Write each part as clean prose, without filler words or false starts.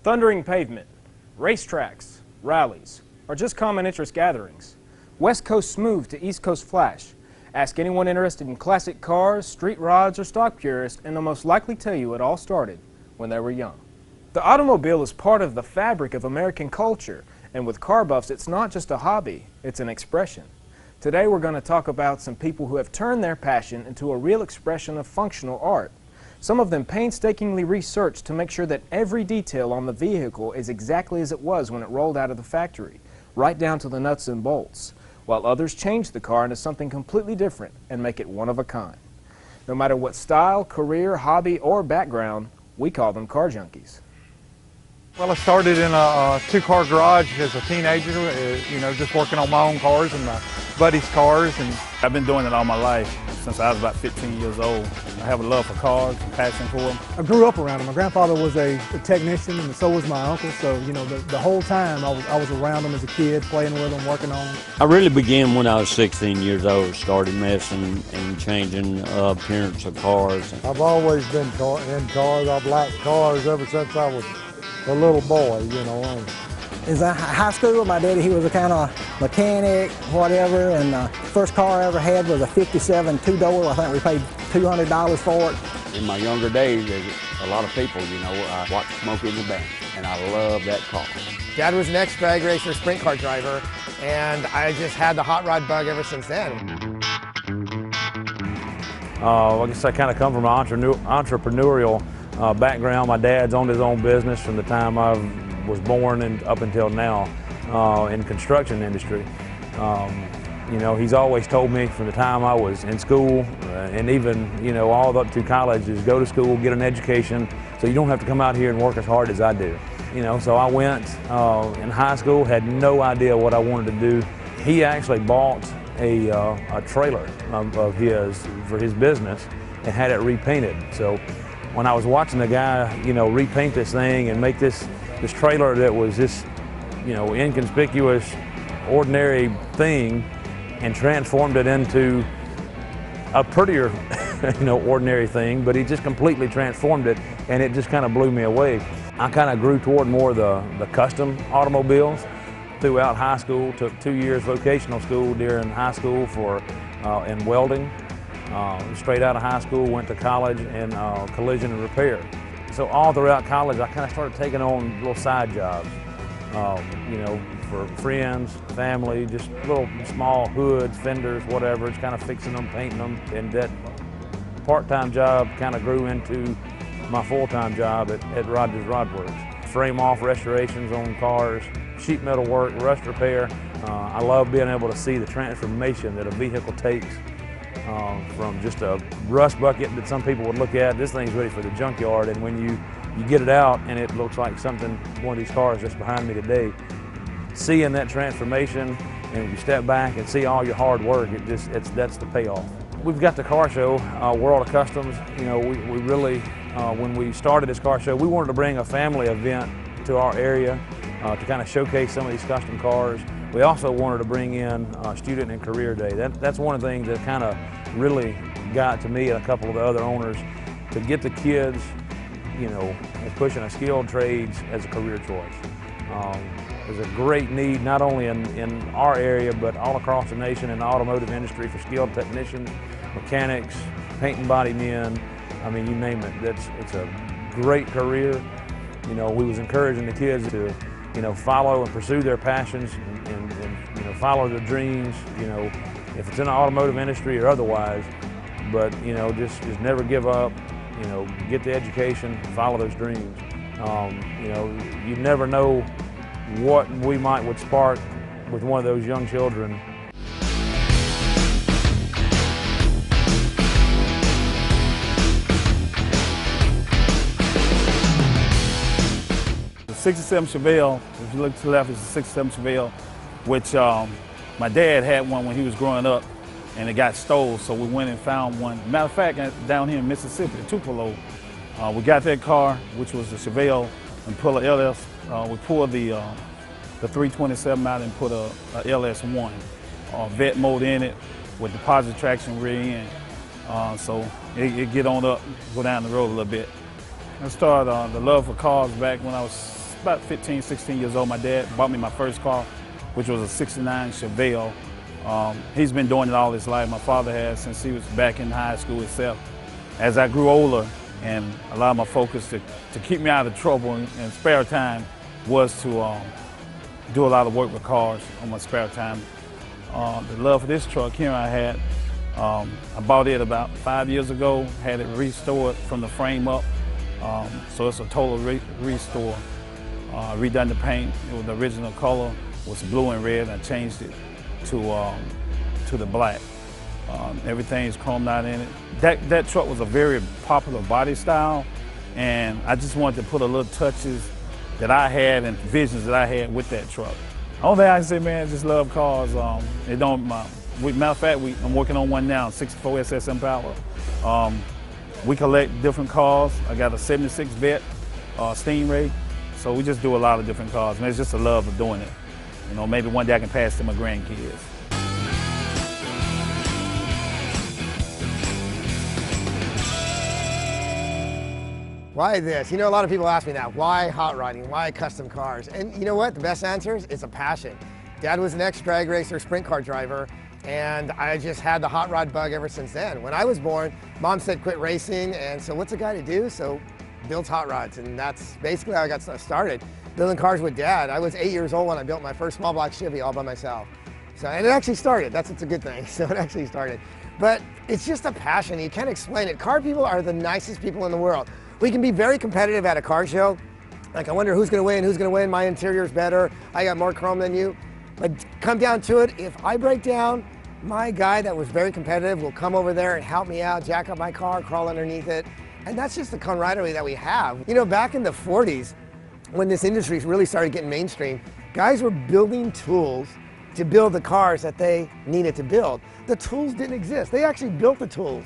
Thundering pavement, racetracks, rallies, or just common interest gatherings. West Coast smooth to East Coast flash. Ask anyone interested in classic cars, street rods, or stock purists, and they'll most likely tell you it all started when they were young. The automobile is part of the fabric of American culture, and with car buffs, it's not just a hobby, it's an expression. Today we're going to talk about some people who have turned their passion into a real expression of functional art. Some of them painstakingly researched to make sure that every detail on the vehicle is exactly as it was when it rolled out of the factory, right down to the nuts and bolts, while others change the car into something completely different and make it one of a kind. No matter what style, career, hobby, or background, we call them car junkies. Well, I started in a two-car garage as a teenager, just working on my own cars and my buddies' cars. And I've been doing it all my life, since I was about 15 years old. I have a love for cars, a passion for them. I grew up around them. My grandfather was a technician, and so was my uncle. So, the whole time I was around them as a kid, playing with them, working on them. I really began when I was 16 years old, started messing and changing appearance of cars. I've always been in cars. I've liked cars ever since I was a little boy, In high school, my daddy, he was a kind of mechanic, whatever, and the first car I ever had was a 57 two-door. I think we paid $200 for it. In my younger days, there's a lot of people, I watched Smokey and the Bandit, and I love that car. Dad was an ex-drag racer, sprint car driver, and I just had the hot rod bug ever since then. I guess I kind of come from an entrepreneurial background. My dad's owned his own business from the time I was born and up until now in construction industry. He's always told me from the time I was in school and even, all the up to college is go to school, get an education, so you don't have to come out here and work as hard as I do. So I went in high school, had no idea what I wanted to do. He actually bought a trailer of his for his business and had it repainted. So when I was watching the guy, repaint this thing and make this trailer that was this, inconspicuous, ordinary thing and transformed it into a prettier, ordinary thing, but he just completely transformed it, and it just kind of blew me away. I kind of grew toward more the custom automobiles throughout high school. Took 2 years vocational school during high school for in welding. Straight out of high school, went to college in collision and repair. So all throughout college, I kind of started taking on little side jobs, for friends, family, just little small hoods, fenders, whatever. It's kind of fixing them, painting them, and that part-time job kind of grew into my full-time job at Rogers Rodworks. Frame-off restorations on cars, sheet metal work, rust repair. I love being able to see the transformation that a vehicle takes from just a rust bucket that some people would look at. This thing's ready for the junkyard, and when you get it out and it looks like something, one of these cars that's behind me today, seeing that transformation and you step back and see all your hard work, that's the payoff. We've got the car show, World of Customs. We really, when we started this car show, we wanted to bring a family event to our area to kind of showcase some of these custom cars. We also wanted to bring in Student and Career Day. That's one of the things that kind of really got to me and a couple of the other owners to get the kids, pushing a skilled trades as a career choice. There's a great need not only in our area but all across the nation in the automotive industry for skilled technicians, mechanics, paint and body men. I mean, you name it. It's a great career. We was encouraging the kids to follow and pursue their passions and follow their dreams, if it's in the automotive industry or otherwise, but, just never give up, get the education, follow those dreams. You never know what we would spark with one of those young children. The 67 Chevelle, if you look to the left, it's a 67 Chevelle, which my dad had one when he was growing up, and it got stole, so we went and found one. Matter of fact, down here in Mississippi, Tupelo, we got that car, which was the Chevelle, and pulled a LS. We pulled the 327 out and put a LS1 vet mode in it with the positive traction rear end. So it get on up, go down the road a little bit. I started the love for cars back when I was about 15, 16 years old. My dad bought me my first car, which was a '69 Chevelle. He's been doing it all his life. My father has since he was back in high school himself. As I grew older and allowed my focus to keep me out of trouble and spare time was to do a lot of work with cars on my spare time. The love for this truck here I had, I bought it about 5 years ago, had it restored from the frame up. So it's a total restore. Redone the paint. It was the original color was blue and red, and I changed it to the black. Everything's chromed out in it. That truck was a very popular body style, and I just wanted to put a little touches that I had and visions that I had with that truck. Only thing I can say, man, just love cars. Matter of fact, I'm working on one now, 64 SS Impala. We collect different cars. I got a 76 Vet Stingray, so we just do a lot of different cars. And it's just a love of doing it. You know, maybe one day I can pass to my grandkids. Why this? You know, a lot of people ask me that. Why hot rodding? Why custom cars? And you know what? The best answer is it's a passion. Dad was an ex-drag racer, sprint car driver, and I just had the hot rod bug ever since then. When I was born, Mom said quit racing, and so what's a guy to do? So builds hot rods, and that's basically how I got started. Building cars with Dad. I was 8 years old when I built my first small block Chevy all by myself. So, and it actually started. That's what's a good thing. So it actually started. But it's just a passion. You can't explain it. Car people are the nicest people in the world. We can be very competitive at a car show. Like, I wonder who's gonna win, who's gonna win, my interior's better, I got more chrome than you. But come down to it, if I break down, my guy that was very competitive will come over there and help me out, jack up my car, crawl underneath it. And that's just the camaraderie that we have. You know, back in the 40s, when this industry really started getting mainstream, guys were building tools to build the cars that they needed to build. The tools didn't exist. They actually built the tools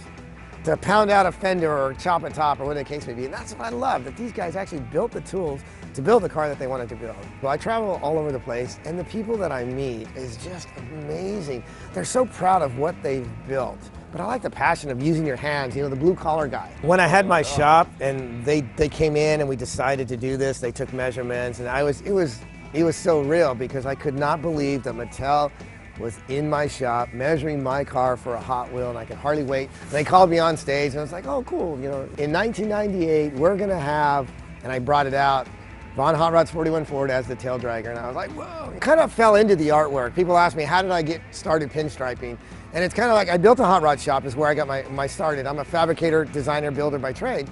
to pound out a fender or chop a top or whatever the case may be. And that's what I love, that these guys actually built the tools to build the car that they wanted to build. Well, I travel all over the place, and the people that I meet is just amazing. They're so proud of what they've built. But I like the passion of using your hands, you know, the blue collar guy. When I had my shop and they came in and we decided to do this, they took measurements, and it was so real because I could not believe that Mattel was in my shop measuring my car for a Hot Wheel, and I could hardly wait. And they called me on stage, and I was like, oh, cool. You know, in 1998, we're gonna have, and I brought it out, Von Hot Rod's 41 Ford as the tail dragger, and I was like, whoa. It kind of fell into the artwork. People ask me, how did I get started pinstriping? And it's kind of like, I built a hot rod shop is where I got my started. I'm a fabricator, designer, builder by trade.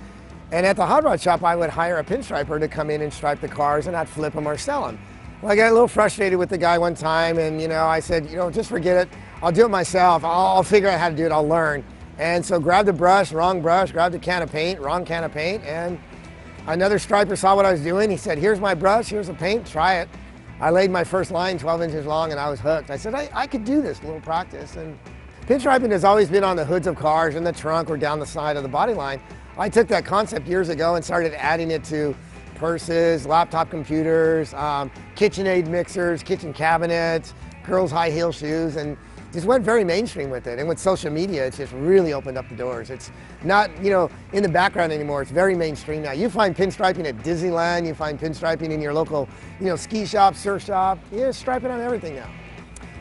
And at the hot rod shop, I would hire a pinstriper to come in and stripe the cars, and I'd flip them or sell them. Well, I got a little frustrated with the guy one time, and you know, I said, you know, just forget it. I'll do it myself. I'll figure out how to do it. I'll learn. And so grabbed a brush, wrong brush, grabbed a can of paint, wrong can of paint, and another striper saw what I was doing. He said, here's my brush, here's the paint, try it. I laid my first line 12 inches long, and I was hooked. I said, I could do this, a little practice. And pinstriping has always been on the hoods of cars, in the trunk, or down the side of the body line. I took that concept years ago and started adding it to purses, laptop computers, KitchenAid mixers, kitchen cabinets, girls' high heel shoes, and just went very mainstream with it. And with social media, it's just really opened up the doors. It's not, you know, in the background anymore. It's very mainstream now. You find pinstriping at Disneyland, you find pinstriping in your local, you know, ski shop, surf shop. Yeah, striping on everything now.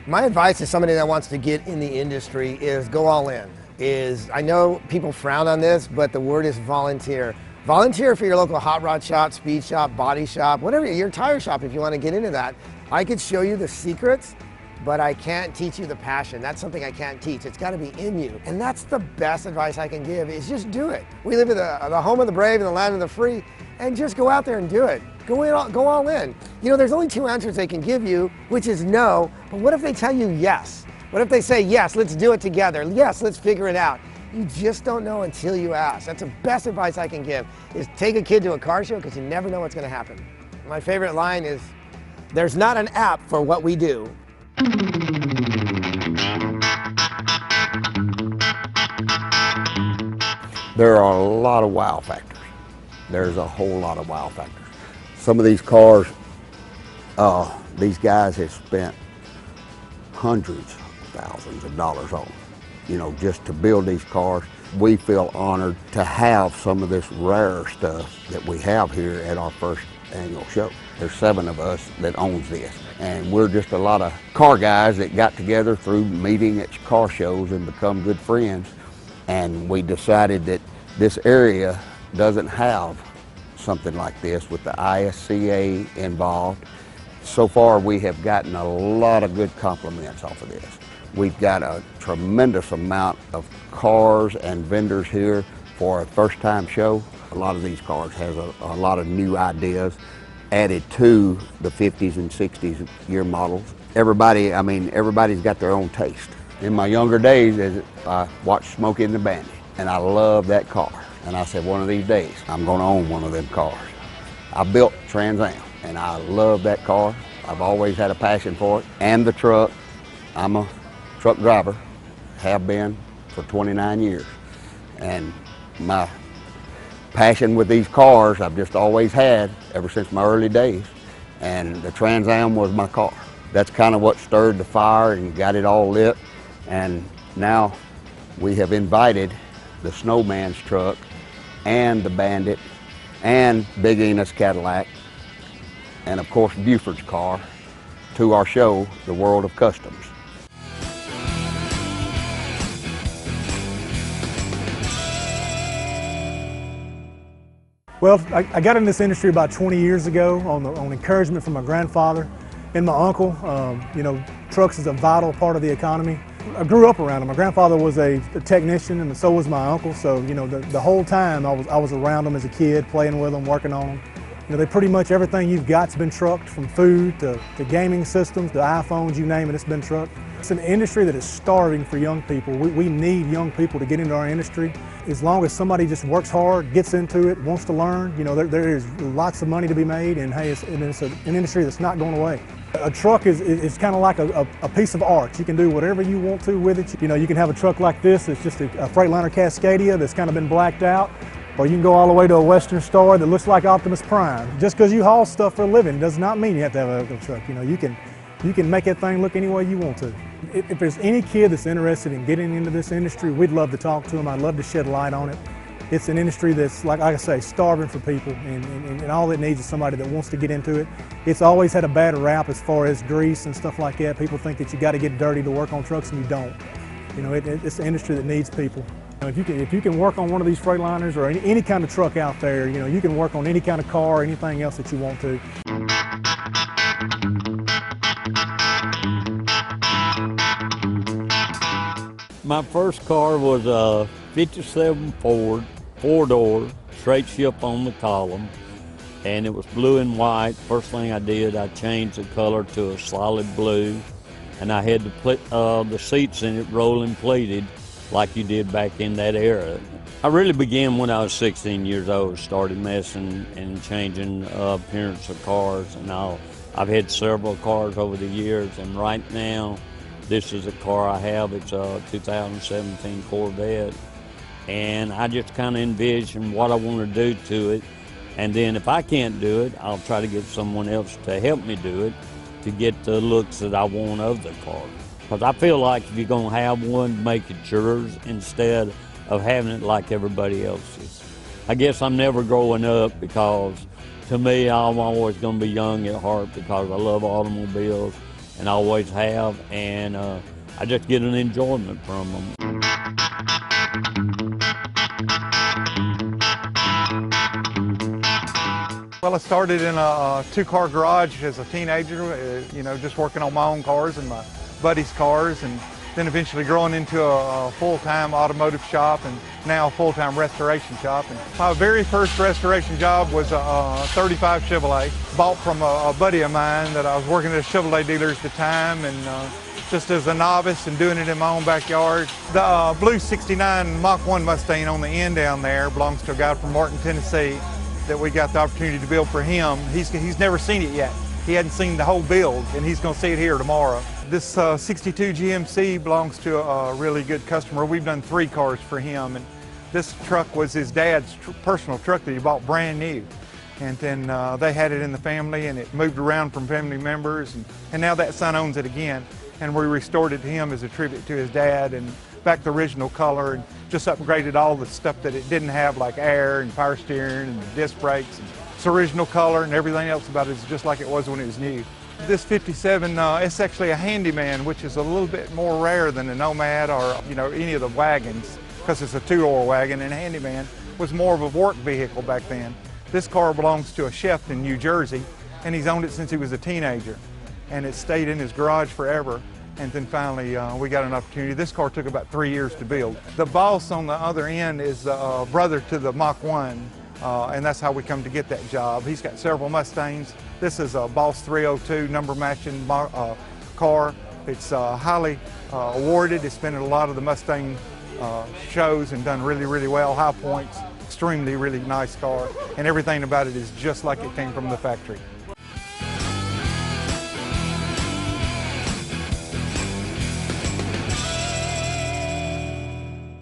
My advice to somebody that wants to get in the industry is go all in. I know people frown on this, but the word is volunteer. Volunteer for your local hot rod shop, speed shop, body shop, whatever, your tire shop if you want to get into that. I could show you the secrets, but I can't teach you the passion. That's something I can't teach. It's got to be in you. And that's the best advice I can give, is just do it. We live in the home of the brave and the land of the free, and just go out there and do it. Go all in. You know, there's only two answers they can give you, which is no, but what if they tell you yes? What if they say, yes, let's do it together. Yes, let's figure it out. You just don't know until you ask. That's the best advice I can give, is take a kid to a car show, because you never know what's going to happen. My favorite line is, there's not an app for what we do. There are a lot of wow factors. There's a whole lot of wow factors. Some of these cars, these guys have spent hundreds of thousands of dollars on, you know, just to build these cars. We feel honored to have some of this rare stuff that we have here at our first annual show. There's 7 of us that owns this, and we're just a lot of car guys that got together through meeting at car shows and become good friends. And we decided that this area doesn't have something like this with the ISCA involved. So far we have gotten a lot of good compliments off of this. We've got a tremendous amount of cars and vendors here for a first time show. A lot of these cars has a lot of new ideas added to the 50s and 60s year models. Everybody's got their own taste. In my younger days, I watched Smokey and the Bandit, and I loved that car. And I said, one of these days, I'm gonna own one of them cars. I built Trans Am, and I love that car. I've always had a passion for it, and the truck. I'm a truck driver, have been for 29 years. And my passion with these cars, I've just always had ever since my early days. And the Trans Am was my car. That's kind of what stirred the fire and got it all lit. And now we have invited the Snowman's truck and the Bandit and Big Enos Cadillac and of course Buford's car to our show, The World of Customs. Well, I got in this industry about 20 years ago on encouragement from my grandfather and my uncle. You know, trucks is a vital part of the economy. I grew up around them. My grandfather was a technician, and so was my uncle. So, you know, the whole time I was around them as a kid, playing with them, working on them. You know, they pretty much everything you've got's been trucked, from food to gaming systems to iPhones, you name it, it's been trucked. It's an industry that is starving for young people. We need young people to get into our industry. As long as somebody just works hard, gets into it, wants to learn, you know, there is lots of money to be made, and hey, it's an industry that's not going away. A truck is kind of like a piece of art. You can do whatever you want to with it. You know, you can have a truck like this. It's just a Freightliner Cascadia that's kind of been blacked out. Or you can go all the way to a Western Star that looks like Optimus Prime. Just because you haul stuff for a living does not mean you have to have a truck. You know, you can make that thing look any way you want to. If there's any kid that's interested in getting into this industry, we'd love to talk to them. I'd love to shed light on it. It's an industry that's, like I say, starving for people, and all it needs is somebody that wants to get into it. It's always had a bad rap as far as grease and stuff like that. People think that you got to get dirty to work on trucks, and you don't. You know, it's an industry that needs people. You know, if you can work on one of these Freightliners or any kind of truck out there, you know, you can work on any kind of car or anything else that you want to. My first car was a 57 Ford, 4-door, straight ship on the column, and it was blue and white. First thing I did, I changed the color to a solid blue, and I had to put the seats in it rolling plated like you did back in that era. I really began when I was 16 years old, started messing and changing appearance of cars and all. I've had several cars over the years, and right now, this is a car I have. It's a 2017 Corvette, and I just kind of envision what I want to do to it, and then if I can't do it, I'll try to get someone else to help me do it to get the looks that I want of the car. Because I feel like if you're going to have one, make it yours instead of having it like everybody else's. I guess I'm never growing up, because to me, I'm always going to be young at heart, because I love automobiles and I always have, and I just get an enjoyment from them. Well, I started in a two-car garage as a teenager, you know, just working on my own cars and my buddies' cars, and then eventually growing into a full-time automotive shop and now a full-time restoration shop. And my very first restoration job was a 35 Chevrolet, bought from a buddy of mine that I was working at a Chevrolet dealer at the time, and just as a novice and doing it in my own backyard. The blue 69 Mach 1 Mustang on the end down there belongs to a guy from Martin, Tennessee, that we got the opportunity to build for him. He's never seen it yet. He hadn't seen the whole build, and he's going to see it here tomorrow. This 62 GMC belongs to a really good customer. We've done 3 cars for him, and this truck was his dad's personal truck that he bought brand new. And then they had it in the family, and it moved around from family members, and now that son owns it again. And we restored it to him as a tribute to his dad, and back the original color, and just upgraded all the stuff that it didn't have, like air and power steering and disc brakes. It's original color and everything else about it is just like it was when it was new. This 57, it's actually a handyman, which is a little bit more rare than a Nomad or any of the wagons, because it's a two-door wagon, and a handyman was more of a work vehicle back then. This car belongs to a chef in New Jersey, and he's owned it since he was a teenager, and it stayed in his garage forever. And then finally, we got an opportunity. This car took about 3 years to build. The boss on the other end is brother to the Mach 1, and that's how we come to get that job. He's got several Mustangs. This is a Boss 302 number matching car. It's highly awarded. It's been at a lot of the Mustang shows and done really, really well. High points, extremely, really nice car, and everything about it is just like it came from the factory.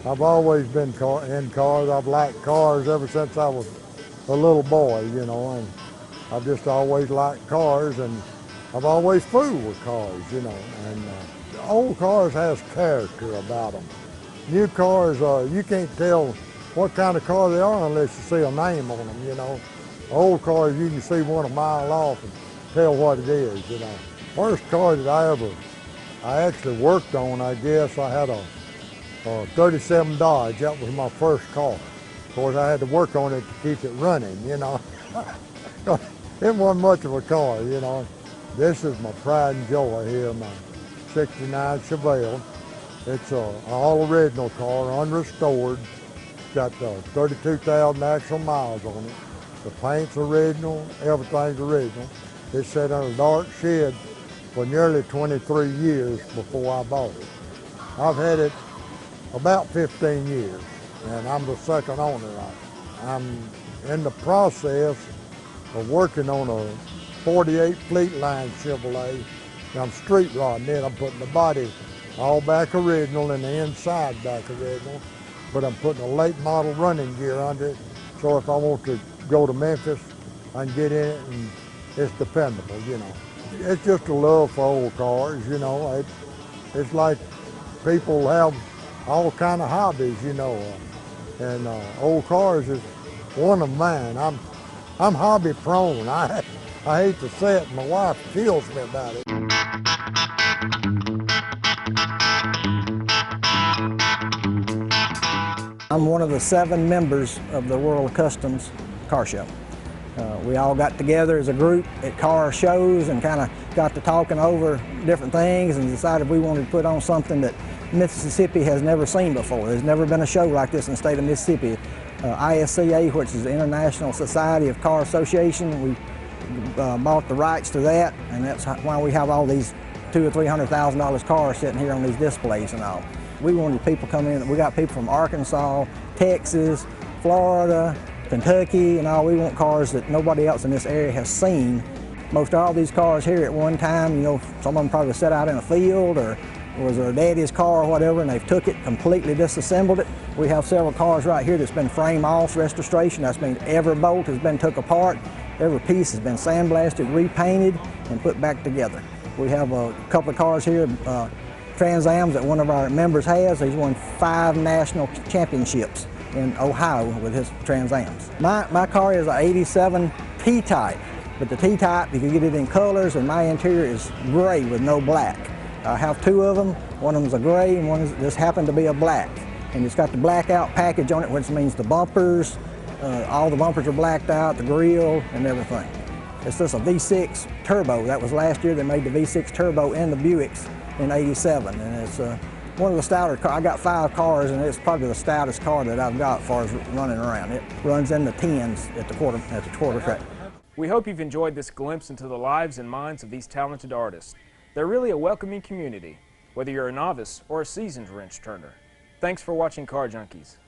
I've always been in cars. I've liked cars ever since I was a little boy, and I've just always liked cars, and I've always fooled with cars, and old cars has character about them. New cars, you can't tell what kind of car they are unless you see a name on them, Old cars, you can see one a mile off and tell what it is, First car that I actually worked on, I guess, I had a 37 Dodge. That was my first car. Of course, I had to work on it to keep it running, It wasn't much of a car, This is my pride and joy here, my 69 Chevelle. It's an all-original car, unrestored. It's got 32,000 actual miles on it. The paint's original, everything's original. It sat in a dark shed for nearly 23 years before I bought it. I've had it about 15 years, and I'm the second owner. I'm in the process of working on a 48 Fleetline Chevrolet. I'm street rodding it. I'm putting the body all back original and the inside back original, but I'm putting a late model running gear under it, so if I want to go to Memphis, I can get in it and it's dependable, It's just a love for old cars, It's like people have all kind of hobbies, and old cars is one of mine. I'm hobby prone. I hate to say it, my wife kills me about it. I'm one of the 7 members of the World Customs Car Show. We all got together as a group at car shows and kind of got to talking over different things and decided we wanted to put on something that Mississippi has never seen before. There's never been a show like this in the state of Mississippi. ISCA, which is the International Society of Car Association, we bought the rights to that, and that's why we have all these $200,000 or $300,000 cars sitting here on these displays and all. We wanted people coming in. We got people from Arkansas, Texas, Florida, Kentucky, and all. We want cars that nobody else in this area has seen. Most all these cars here at one time, some of them probably set out in a field or was their daddy's car or whatever, and they've took it, completely disassembled it. We have several cars right here that's been frame off restoration. That's means every bolt has been took apart, every piece has been sandblasted, repainted, and put back together. We have a couple of cars here, Trans Ams, that one of our members has. He's won 5 national championships in Ohio with his Trans Ams. My car is an 87 T-Type, but the T-Type, you can get it in colors, and my interior is gray with no black. I have 2 of them. One of them's a gray and one just happened to be a black. And it's got the blackout package on it, which means the bumpers, all the bumpers are blacked out, the grille and everything. It's just a V6 turbo. That was last year. They made the V6 turbo in the Buicks in '87. And it's one of the stouter cars. I got 5 cars, and it's probably the stoutest car that I've got as far as running around. It runs in the 10s at the quarter track. We hope you've enjoyed this glimpse into the lives and minds of these talented artists. They're really a welcoming community, whether you're a novice or a seasoned wrench turner. Thanks for watching Car Junkies.